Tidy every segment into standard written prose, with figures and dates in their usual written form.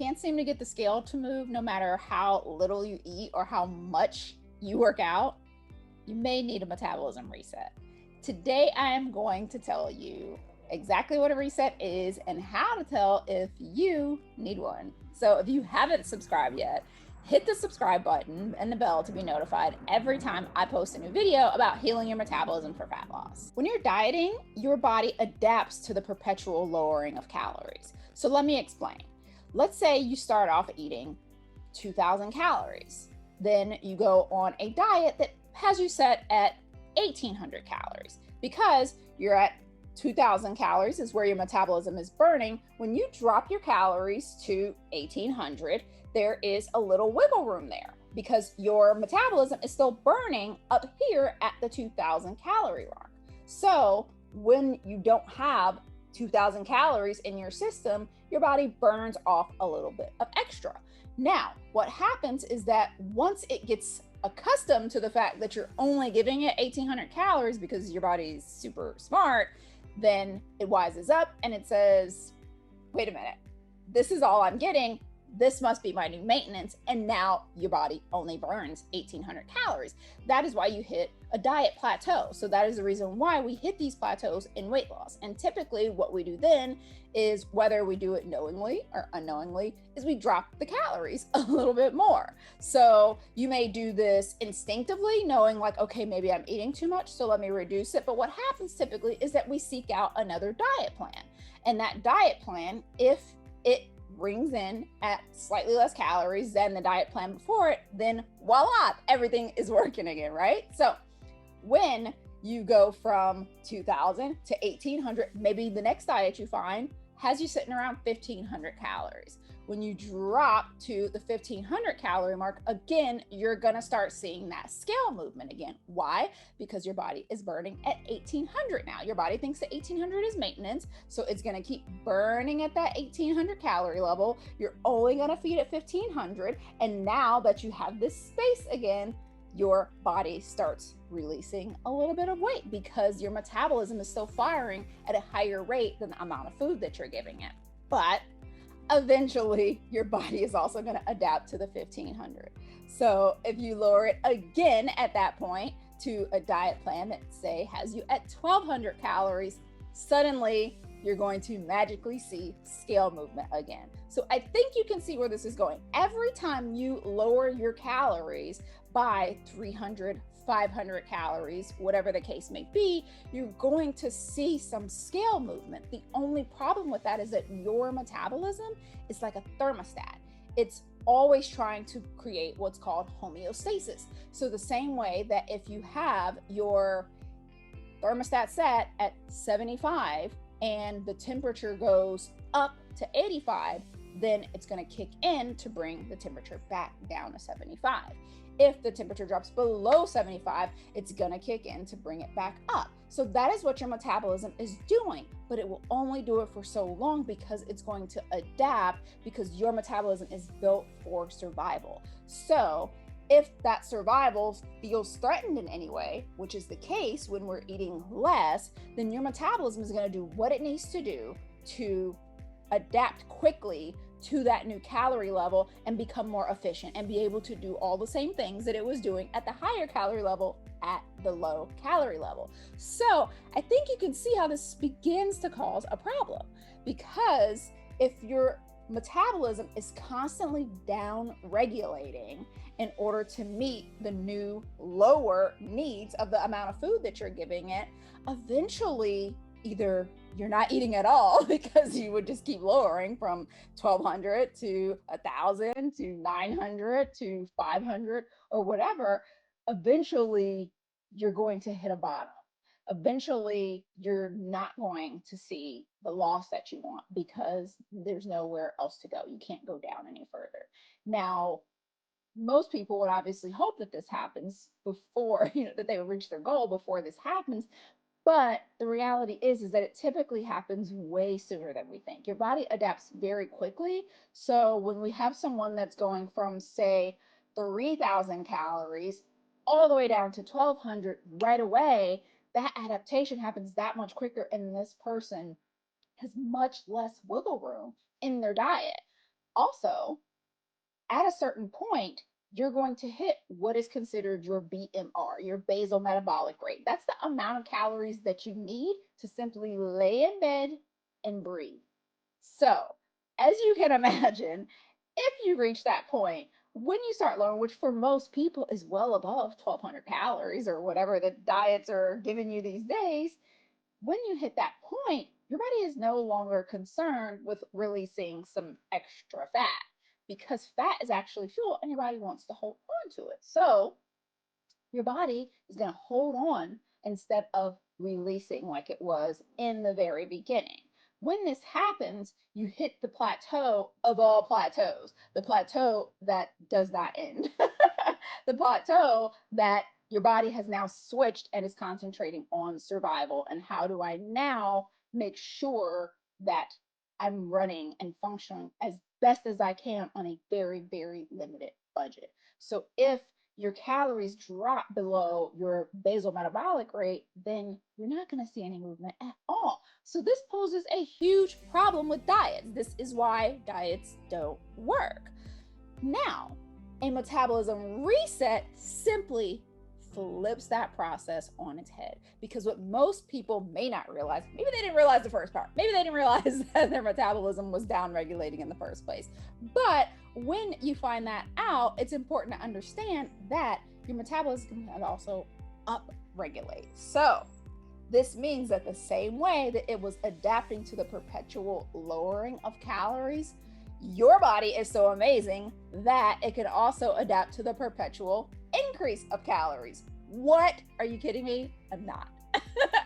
can't seem to get the scale to move no matter how little you eat or how much you work out, you may need a metabolism reset. Today, I am going to tell you exactly what a reset is and how to tell if you need one. So, if you haven't subscribed yet, hit the subscribe button and the bell to be notified every time I post a new video about healing your metabolism for fat loss. When you're dieting, your body adapts to the perpetual lowering of calories. So, let me explain. Let's say you start off eating 2,000 calories. Then you go on a diet that has you set at 1,800 calories because you're at 2,000 calories is where your metabolism is burning. When you drop your calories to 1,800, there is a little wiggle room there because your metabolism is still burning up here at the 2,000 calorie mark. So when you don't have 2,000 calories in your system, your body burns off a little bit of extra. Now, what happens is that once it gets accustomed to the fact that you're only giving it 1,800 calories because your body's super smart, then it wises up and it says, wait a minute, this is all I'm getting. This must be my new maintenance. And now your body only burns 1,800 calories. That is why you hit a diet plateau. So that is the reason why we hit these plateaus in weight loss. And typically what we do then is, whether we do it knowingly or unknowingly, is we drop the calories a little bit more. So you may do this instinctively, knowing like, okay, maybe I'm eating too much, so let me reduce it. But what happens typically is that we seek out another diet plan. And that diet plan, if it rings in at slightly less calories than the diet plan before it, then voila, everything is working again, right? So when you go from 2,000 to 1,800, maybe the next diet you find has you sitting around 1,500 calories. When you drop to the 1,500 calorie mark, again, you're gonna start seeing that scale movement again. Why? Because your body is burning at 1,800 now. Your body thinks that 1,800 is maintenance, so it's gonna keep burning at that 1,800 calorie level. You're only gonna feed at 1,500, and now that you have this space again, your body starts releasing a little bit of weight because your metabolism is still firing at a higher rate than the amount of food that you're giving it. But eventually, your body is also going to adapt to the 1,500. So if you lower it again at that point to a diet plan that, say, has you at 1,200 calories, suddenly you're going to magically see scale movement again. So I think you can see where this is going. Every time you lower your calories by 300, 500 calories, whatever the case may be, you're going to see some scale movement. The only problem with that is that your metabolism is like a thermostat. It's always trying to create what's called homeostasis. So the same way that if you have your thermostat set at 75 and the temperature goes up to 85, then it's going to kick in to bring the temperature back down to 75. If the temperature drops below 75, it's going to kick in to bring it back up. So that is what your metabolism is doing, but it will only do it for so long because it's going to adapt, because your metabolism is built for survival. So if that survival feels threatened in any way, which is the case when we're eating less, then your metabolism is going to do what it needs to do to adapt quickly to that new calorie level and become more efficient and be able to do all the same things that it was doing at the higher calorie level at the low calorie level. So I think you can see how this begins to cause a problem, because if your metabolism is constantly down regulating in order to meet the new lower needs of the amount of food that you're giving it, eventually either you're not eating at all because you would just keep lowering from 1,200 to 1,000 to 900 to 500 or whatever. Eventually you're going to hit a bottom. Eventually you're not going to see the loss that you want because there's nowhere else to go. You can't go down any further. Now, most people would obviously hope that this happens before, that they would reach their goal before this happens. But the reality is that it typically happens way sooner than we think. Your body adapts very quickly. So when we have someone that's going from, say, 3,000 calories all the way down to 1,200 right away, that adaptation happens that much quicker, and this person has much less wiggle room in their diet. Also, at a certain point, you're going to hit what is considered your BMR, your basal metabolic rate. That's the amount of calories that you need to simply lay in bed and breathe. So, as you can imagine, if you reach that point, when you start lowering, which for most people is well above 1,200 calories or whatever the diets are giving you these days, when you hit that point, your body is no longer concerned with releasing some extra fat because fat is actually fuel and your body wants to hold on to it. So your body is going to hold on instead of releasing like it was in the very beginning. When this happens, you hit the plateau of all plateaus, the plateau that does not end, the plateau that your body has now switched and is concentrating on survival. And how do I now make sure that I'm running and functioning as best as I can on a very, very limited budget? So if your calories drop below your basal metabolic rate, then you're not going to see any movement at all. So this poses a huge problem with diets. This is why diets don't work. Now, a metabolism reset simply flips that process on its head, because what most people may not realize, maybe they didn't realize the first part, maybe they didn't realize that their metabolism was down regulating in the first place, but when you find that out, it's important to understand that your metabolism can also up regulate. So this means that the same way that it was adapting to the perpetual lowering of calories, your body is so amazing that it can also adapt to the perpetual increase of calories. What? Are you kidding me? I'm not.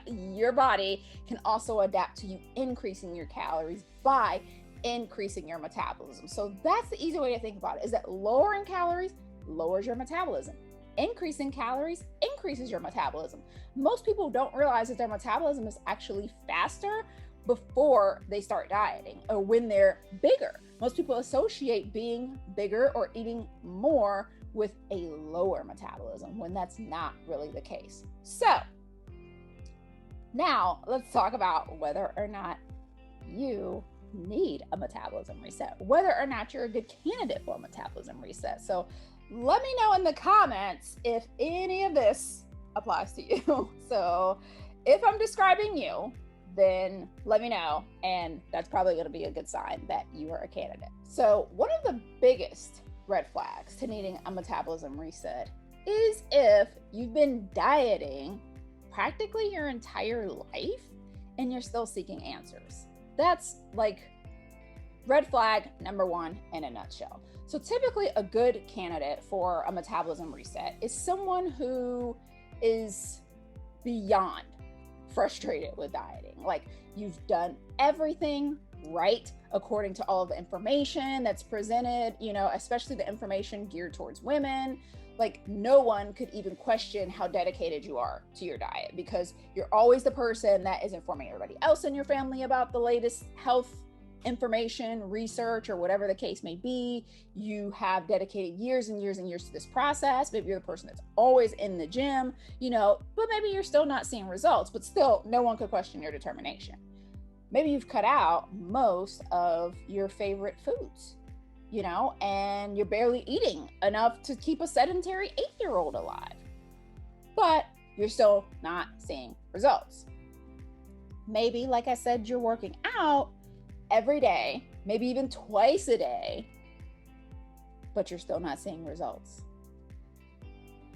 Your body can also adapt to you increasing your calories by increasing your metabolism. So that's the easy way to think about it, is that lowering calories lowers your metabolism. Increasing calories increases your metabolism. Most people don't realize that their metabolism is actually faster before they start dieting or when they're bigger. Most people associate being bigger or eating more with a lower metabolism when that's not really the case. So now let's talk about whether or not you need a metabolism reset, whether or not you're a good candidate for a metabolism reset. So let me know in the comments if any of this applies to you. So if I'm describing you, then let me know, and that's probably going to be a good sign that you are a candidate. So one of the biggest red flags to needing a metabolism reset is if you've been dieting practically your entire life and you're still seeking answers. That's like red flag number one in a nutshell. So typically a good candidate for a metabolism reset is someone who is beyond frustrated with dieting. Like, you've done everything right according to all of the information that's presented, especially the information geared towards women. Like, no one could even question how dedicated you are to your diet, because you're always the person that is informing everybody else in your family about the latest health information, research, or whatever the case may be. You have dedicated years and years and years to this process. Maybe you're the person that's always in the gym, but maybe you're still not seeing results, but still no one could question your determination. Maybe you've cut out most of your favorite foods, and you're barely eating enough to keep a sedentary 8-year-old alive, but you're still not seeing results. Maybe, like I said, you're working out every day, maybe even twice a day, but you're still not seeing results.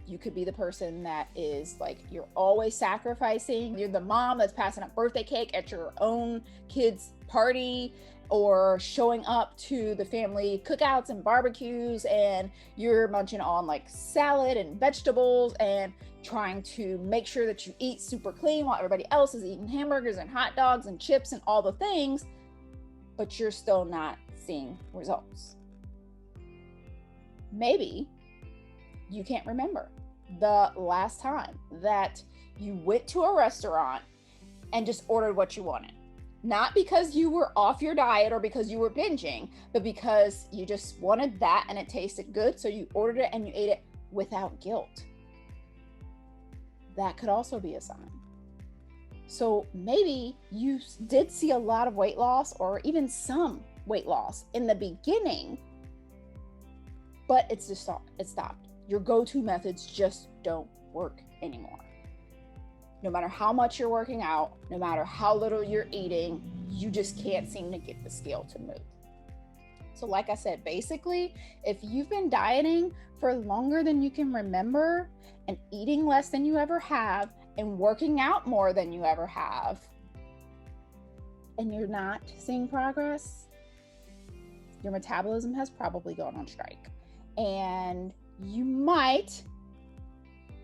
You could be the person that is like, you're always sacrificing. You're the mom that's passing up birthday cake at your own kid's party, or showing up to the family cookouts and barbecues, and you're munching on like salad and vegetables and trying to make sure that you eat super clean while everybody else is eating hamburgers and hot dogs and chips and all the things, but you're still not seeing results. Maybe you can't remember the last time that you went to a restaurant and just ordered what you wanted. Not because you were off your diet or because you were binging, but because you just wanted that and it tasted good, so you ordered it and you ate it without guilt. That could also be a sign. So maybe you did see a lot of weight loss or even some weight loss in the beginning, but it's stopped. Your go-to methods just don't work anymore. No matter how much you're working out, no matter how little you're eating, you just can't seem to get the scale to move. So like I said, basically, if you've been dieting for longer than you can remember and eating less than you ever have and working out more than you ever have, and you're not seeing progress, your metabolism has probably gone on strike. And you might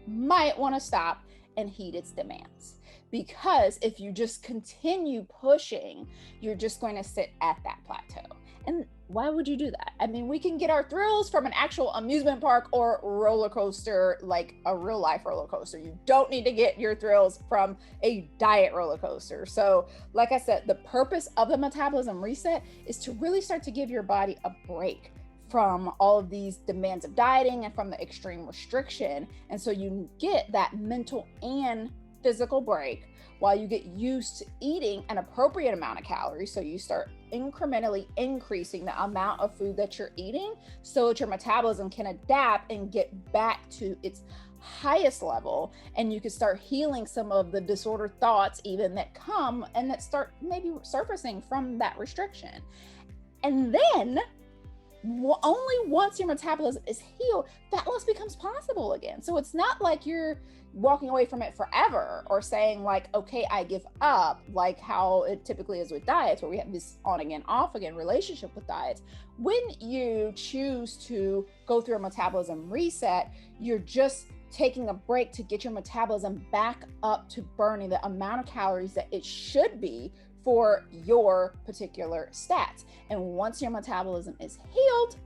want to stop and heed its demands. Because if you just continue pushing, you're just going to sit at that plateau. And why would you do that? I mean, we can get our thrills from an actual amusement park or roller coaster, like a real life roller coaster. You don't need to get your thrills from a diet roller coaster. So like I said, the purpose of the metabolism reset is to really start to give your body a break from all of these demands of dieting and from the extreme restriction. And so you get that mental and physical break while you get used to eating an appropriate amount of calories. So you start incrementally increasing the amount of food that you're eating so that your metabolism can adapt and get back to its highest level. And you can start healing some of the disordered thoughts even that come and that start maybe surfacing from that restriction. And then only once your metabolism is healed, fat loss becomes possible again. So it's not like you're walking away from it forever or saying like, okay, I give up, like how it typically is with diets, where we have this on again, off again relationship with diets. When you choose to go through a metabolism reset, you're just taking a break to get your metabolism back up to burning the amount of calories that it should be for your particular stats. And once your metabolism is healed,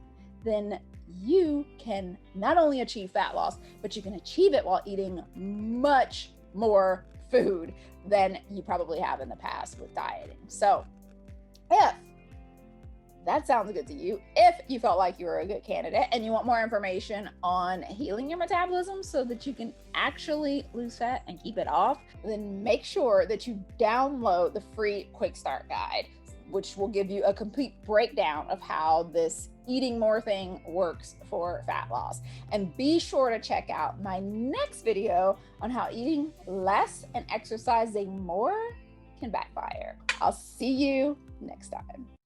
then you can not only achieve fat loss, but you can achieve it while eating much more food than you probably have in the past with dieting. So if that sounds good to you, if you felt like you were a good candidate and you want more information on healing your metabolism so that you can actually lose fat and keep it off, then make sure that you download the free quick start guide, which will give you a complete breakdown of how this eating more thing works for fat loss. And be sure to check out my next video on how eating less and exercising more can backfire. I'll see you next time.